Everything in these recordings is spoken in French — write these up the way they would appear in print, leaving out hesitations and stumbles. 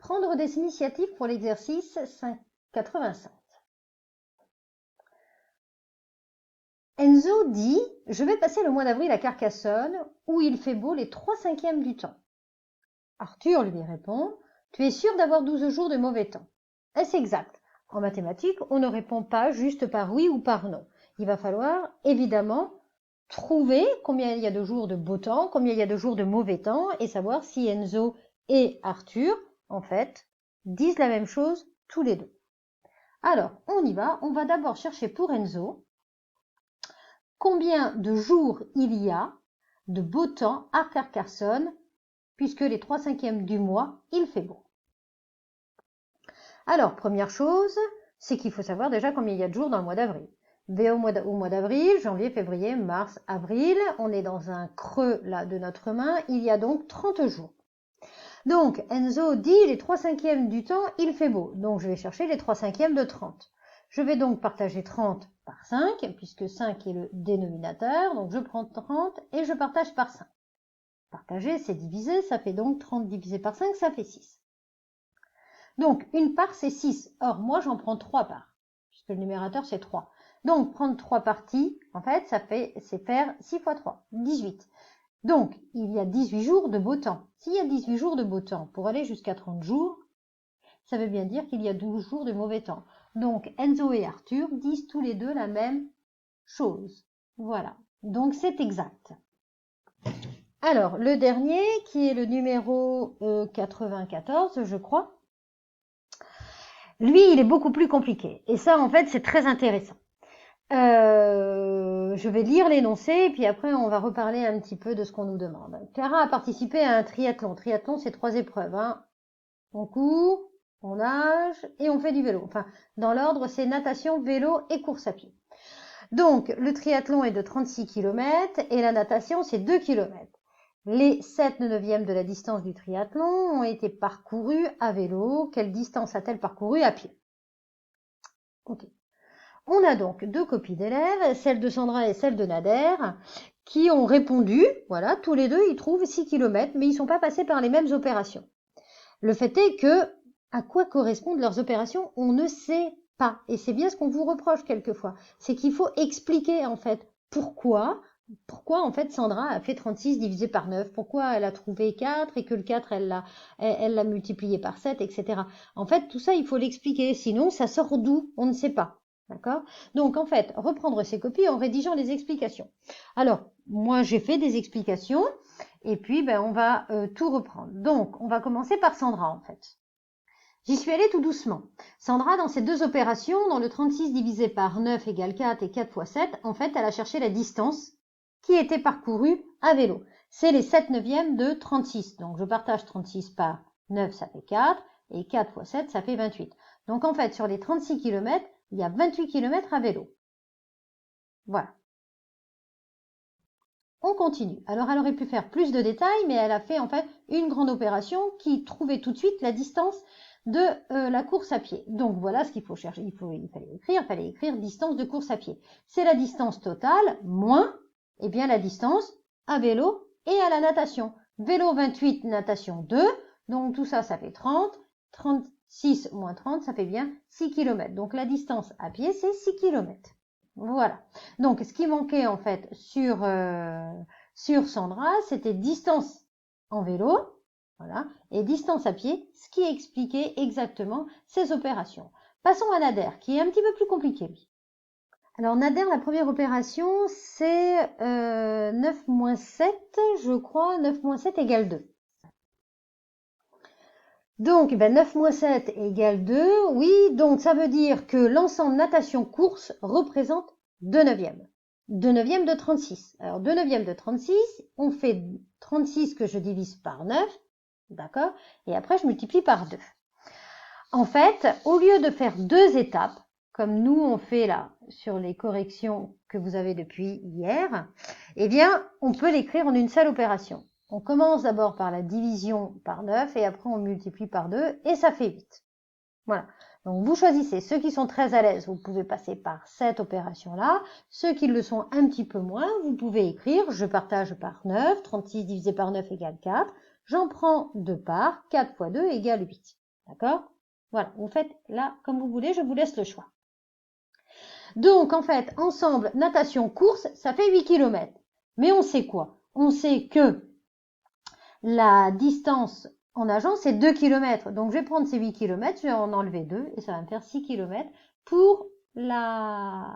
Prendre des initiatives pour l'exercice 85. Enzo dit « Je vais passer le mois d'avril à Carcassonne, où il fait beau les 3/5 du temps. » Arthur lui répond « Tu es sûr d'avoir 12 jours de mauvais temps ?» Est-ce exact? En mathématiques, on ne répond pas juste par oui ou par non. Il va falloir évidemment trouver combien il y a de jours de beau temps, combien il y a de jours de mauvais temps, et savoir si Enzo et Arthur, en fait, disent la même chose tous les deux. Alors, on y va. On va d'abord chercher pour Enzo combien de jours il y a de beau temps à Carcassonne, puisque les 3/5 du mois, il fait beau. Alors, première chose, c'est qu'il faut savoir déjà combien il y a de jours dans le mois d'avril. Au mois d'avril, janvier, février, mars, avril, on est dans un creux là de notre main, il y a donc 30 jours. Donc, Enzo dit les 3/5 du temps, il fait beau. Donc, je vais chercher les 3/5 de 30. Je vais donc partager 30 par 5, puisque 5 est le dénominateur. Donc, je prends 30 et je partage par 5. Partager, c'est diviser, ça fait donc 30 divisé par 5, ça fait 6. Donc, une part, c'est 6. Or, moi, j'en prends 3 parts, puisque le numérateur, c'est 3. Donc, prendre 3 parties, en fait, c'est faire 6 fois 3, 18. Donc, il y a 18 jours de beau temps. S'il y a 18 jours de beau temps, pour aller jusqu'à 30 jours, ça veut bien dire qu'il y a 12 jours de mauvais temps. Donc, Enzo et Arthur disent tous les deux la même chose. Voilà. Donc, c'est exact. Alors, le dernier, qui est le numéro 94, je crois, lui, il est beaucoup plus compliqué. Et ça, en fait, c'est très intéressant. Je vais lire l'énoncé et puis après on va reparler un petit peu de ce qu'on nous demande. Clara a participé à un triathlon. Triathlon, c'est 3 épreuves. On court, on nage et on fait du vélo. Enfin, dans l'ordre, c'est natation, vélo et course à pied. Donc, le triathlon est de 36 km et la natation, c'est 2 km. Les 7/9 de la distance du triathlon ont été parcourus à vélo. Quelle distance a-t-elle parcouru à pied? Ok. On a donc 2 copies d'élèves, celle de Sandra et celle de Nader, qui ont répondu, voilà, tous les deux, ils trouvent 6 km, mais ils ne sont pas passés par les mêmes opérations. Le fait est que, à quoi correspondent leurs opérations, on ne sait pas. Et c'est bien ce qu'on vous reproche quelquefois. C'est qu'il faut expliquer, en fait, pourquoi, en fait, Sandra a fait 36 divisé par 9, pourquoi elle a trouvé 4 et que le 4, elle l'a multiplié par 7, etc. En fait, tout ça, il faut l'expliquer, sinon, ça sort d'où? On ne sait pas. D'accord? Donc, en fait, reprendre ces copies en rédigeant les explications. Alors, moi, j'ai fait des explications et puis, on va tout reprendre. Donc, on va commencer par Sandra, en fait. J'y suis allée tout doucement. Sandra, dans ces 2 opérations, dans le 36 divisé par 9 égale 4 et 4 fois 7, en fait, elle a cherché la distance qui était parcourue à vélo. C'est les 7/9 de 36. Donc, je partage 36 par 9, ça fait 4, et 4 fois 7, ça fait 28. Donc, en fait, sur les 36 km, il y a 28 km à vélo. Voilà. On continue. Alors, elle aurait pu faire plus de détails, mais elle a fait en fait une grande opération qui trouvait tout de suite la distance de la course à pied. Donc, voilà ce qu'il faut chercher. Il fallait écrire distance de course à pied. C'est la distance totale moins, la distance à vélo et à la natation. Vélo 28, natation 2. Donc, tout ça, ça fait 30. 36 moins 30, ça fait bien 6 km. Donc, la distance à pied, c'est 6 km. Voilà. Donc, ce qui manquait en fait sur Sandra, c'était distance en vélo, voilà, et distance à pied, ce qui expliquait exactement ces opérations. Passons à Nader, qui est un petit peu plus compliqué, lui. Alors, Nader, la première opération, c'est 9 moins 7, je crois, 9 moins 7 égale 2. Donc, 9 moins 7 égale 2, oui, donc ça veut dire que l'ensemble natation-course représente 2/9. 2/9 de 36. Alors, 2/9 de 36, on fait 36 que je divise par 9, d'accord? Et après, je multiplie par 2. En fait, au lieu de faire 2 étapes, comme nous on fait là, sur les corrections que vous avez depuis hier, on peut l'écrire en une seule opération. On commence d'abord par la division par 9 et après on multiplie par 2 et ça fait 8. Voilà. Donc vous choisissez. Ceux qui sont très à l'aise, vous pouvez passer par cette opération-là. Ceux qui le sont un petit peu moins, vous pouvez écrire je partage par 9, 36 divisé par 9 égale 4. J'en prends 2 parts, 4 fois 2 égale 8. D'accord? Voilà, vous faites là comme vous voulez, je vous laisse le choix. Donc, en fait, ensemble, natation, course, ça fait 8 km. Mais on sait quoi? On sait que la distance en nageant, c'est 2 km. Donc, je vais prendre ces 8 km, je vais en enlever 2 et ça va me faire 6 km pour la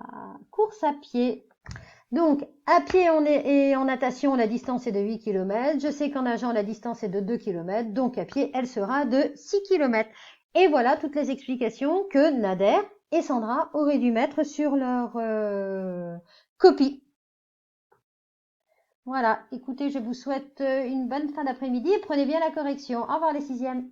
course à pied. Donc, à pied et en natation, la distance est de 8 km. Je sais qu'en nageant, la distance est de 2 km. Donc, à pied, elle sera de 6 km. Et voilà toutes les explications que Nader et Sandra auraient dû mettre sur leur copie. Voilà, écoutez, je vous souhaite une bonne fin d'après-midi et prenez bien la correction. Au revoir les sixièmes.